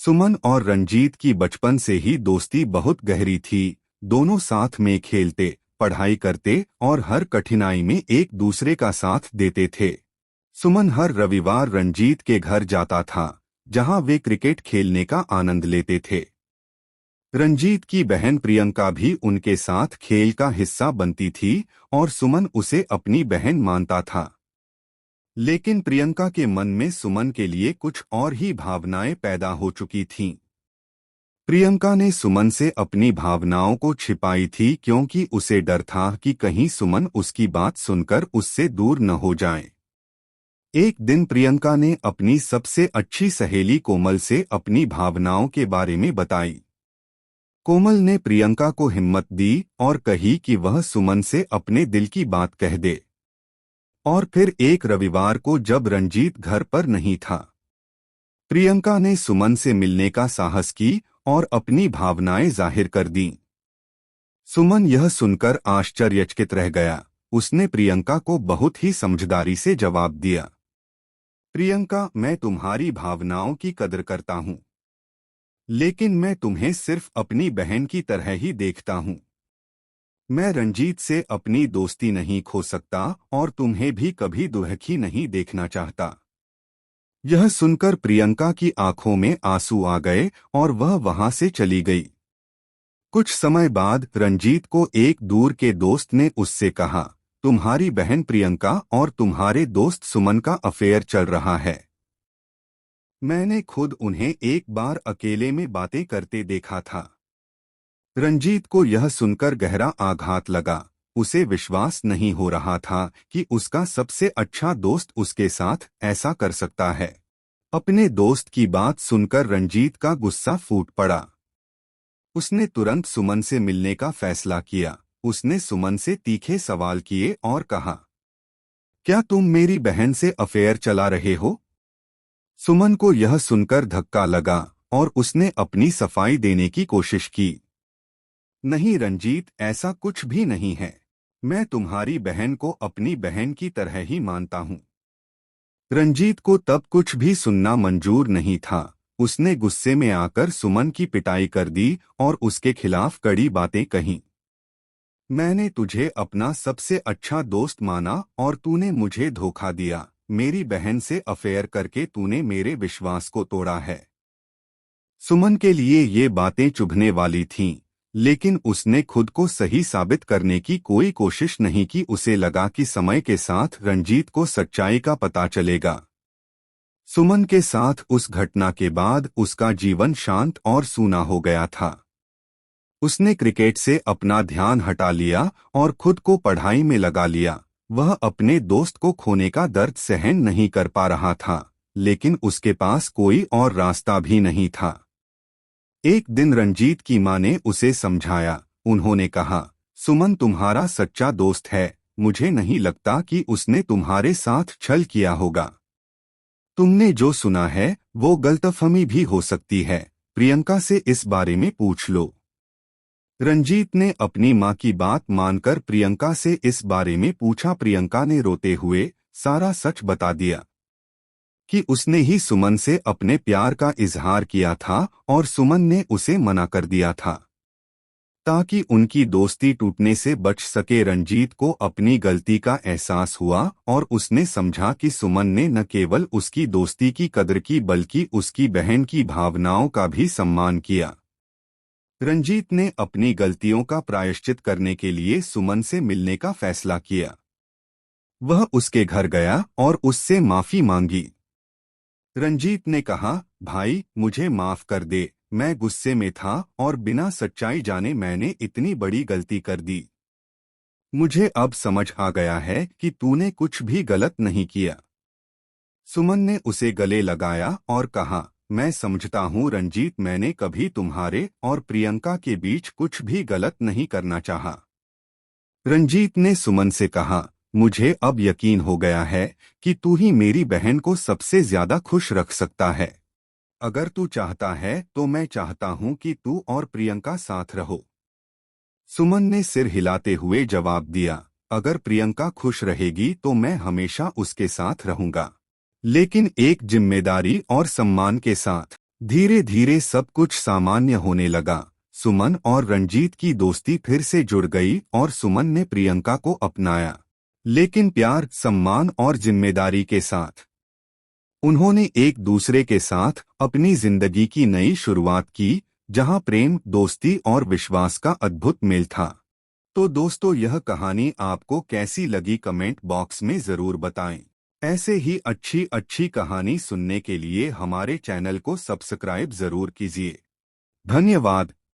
सुमन और रंजीत की बचपन से ही दोस्ती बहुत गहरी थी। दोनों साथ में खेलते, पढ़ाई करते और हर कठिनाई में एक दूसरे का साथ देते थे। सुमन हर रविवार रंजीत के घर जाता था, जहां वे क्रिकेट खेलने का आनंद लेते थे। रंजीत की बहन प्रियंका भी उनके साथ खेल का हिस्सा बनती थी और सुमन उसे अपनी बहन मानता था। लेकिन प्रियंका के मन में सुमन के लिए कुछ और ही भावनाएं पैदा हो चुकी थीं। प्रियंका ने सुमन से अपनी भावनाओं को छिपाई थी क्योंकि उसे डर था कि कहीं सुमन उसकी बात सुनकर उससे दूर न हो जाए। एक दिन प्रियंका ने अपनी सबसे अच्छी सहेली कोमल से अपनी भावनाओं के बारे में बताई। कोमल ने प्रियंका को हिम्मत दी और कही कि वह सुमन से अपने दिल की बात कह दे। और फिर एक रविवार को जब रंजीत घर पर नहीं था, प्रियंका ने सुमन से मिलने का साहस की और अपनी भावनाएं जाहिर कर दीं। सुमन यह सुनकर आश्चर्यचकित रह गया। उसने प्रियंका को बहुत ही समझदारी से जवाब दिया, प्रियंका, मैं तुम्हारी भावनाओं की कदर करता हूं, लेकिन मैं तुम्हें सिर्फ अपनी बहन की तरह ही देखता हूं। मैं रंजीत से अपनी दोस्ती नहीं खो सकता और तुम्हें भी कभी दुखी नहीं देखना चाहता। यह सुनकर प्रियंका की आंखों में आंसू आ गए और वह वहां से चली गई। कुछ समय बाद रंजीत को एक दूर के दोस्त ने उससे कहा, तुम्हारी बहन प्रियंका और तुम्हारे दोस्त सुमन का अफेयर चल रहा है। मैंने खुद उन्हें एक बार अकेले में बातें करते देखा था। रंजीत को यह सुनकर गहरा आघात लगा। उसे विश्वास नहीं हो रहा था कि उसका सबसे अच्छा दोस्त उसके साथ ऐसा कर सकता है। अपने दोस्त की बात सुनकर रंजीत का गुस्सा फूट पड़ा। उसने तुरंत सुमन से मिलने का फैसला किया। उसने सुमन से तीखे सवाल किए और कहा, क्या तुम मेरी बहन से अफेयर चला रहे हो? सुमन को यह सुनकर धक्का लगा और उसने अपनी सफाई देने की कोशिश की। नहीं रंजीत, ऐसा कुछ भी नहीं है। मैं तुम्हारी बहन को अपनी बहन की तरह ही मानता हूँ। रंजीत को तब कुछ भी सुनना मंजूर नहीं था। उसने गुस्से में आकर सुमन की पिटाई कर दी और उसके खिलाफ कड़ी बातें कहीं। मैंने तुझे अपना सबसे अच्छा दोस्त माना और तूने मुझे धोखा दिया। मेरी बहन से अफेयर करके तूने मेरे विश्वास को तोड़ा है। सुमन के लिए ये बातें चुभने वाली थीं, लेकिन उसने खुद को सही साबित करने की कोई कोशिश नहीं की। उसे लगा कि समय के साथ रंजीत को सच्चाई का पता चलेगा। सुमन के साथ उस घटना के बाद उसका जीवन शांत और सूना हो गया था। उसने क्रिकेट से अपना ध्यान हटा लिया और खुद को पढ़ाई में लगा लिया। वह अपने दोस्त को खोने का दर्द सहन नहीं कर पा रहा था, लेकिन उसके पास कोई और रास्ता भी नहीं था। एक दिन रंजीत की मां ने उसे समझाया। उन्होंने कहा, सुमन तुम्हारा सच्चा दोस्त है। मुझे नहीं लगता कि उसने तुम्हारे साथ छल किया होगा। तुमने जो सुना है वो गलतफहमी भी हो सकती है। प्रियंका से इस बारे में पूछ लो। रंजीत ने अपनी मां की बात मानकर प्रियंका से इस बारे में पूछा। प्रियंका ने रोते हुए सारा सच बता दिया कि उसने ही सुमन से अपने प्यार का इजहार किया था और सुमन ने उसे मना कर दिया था ताकि उनकी दोस्ती टूटने से बच सके। रंजीत को अपनी गलती का एहसास हुआ और उसने समझा कि सुमन ने न केवल उसकी दोस्ती की कदर की बल्कि उसकी बहन की भावनाओं का भी सम्मान किया। रंजीत ने अपनी गलतियों का प्रायश्चित करने के लिए सुमन से मिलने का फैसला किया। वह उसके घर गया और उससे माफी मांगी। रंजीत ने कहा, भाई मुझे माफ कर दे। मैं गुस्से में था और बिना सच्चाई जाने मैंने इतनी बड़ी गलती कर दी। मुझे अब समझ आ गया है कि तूने कुछ भी गलत नहीं किया। सुमन ने उसे गले लगाया और कहा, मैं समझता हूँ रंजीत, मैंने कभी तुम्हारे और प्रियंका के बीच कुछ भी गलत नहीं करना चाहा। रंजीत ने सुमन से कहा, मुझे अब यकीन हो गया है कि तू ही मेरी बहन को सबसे ज्यादा खुश रख सकता है। अगर तू चाहता है तो मैं चाहता हूँ कि तू और प्रियंका साथ रहो। सुमन ने सिर हिलाते हुए जवाब दिया, अगर प्रियंका खुश रहेगी तो मैं हमेशा उसके साथ रहूंगा, लेकिन एक जिम्मेदारी और सम्मान के साथ। धीरे धीरे सब कुछ सामान्य होने लगा। सुमन और रंजीत की दोस्ती फिर से जुड़ गई और सुमन ने प्रियंका को अपनाया, लेकिन प्यार, सम्मान और जिम्मेदारी के साथ। उन्होंने एक दूसरे के साथ अपनी जिंदगी की नई शुरुआत की, जहां प्रेम, दोस्ती और विश्वास का अद्भुत मेल था। तो दोस्तों, यह कहानी आपको कैसी लगी कमेंट बॉक्स में जरूर बताएं। ऐसे ही अच्छी अच्छी कहानी सुनने के लिए हमारे चैनल को सब्सक्राइब जरूर कीजिए। धन्यवाद।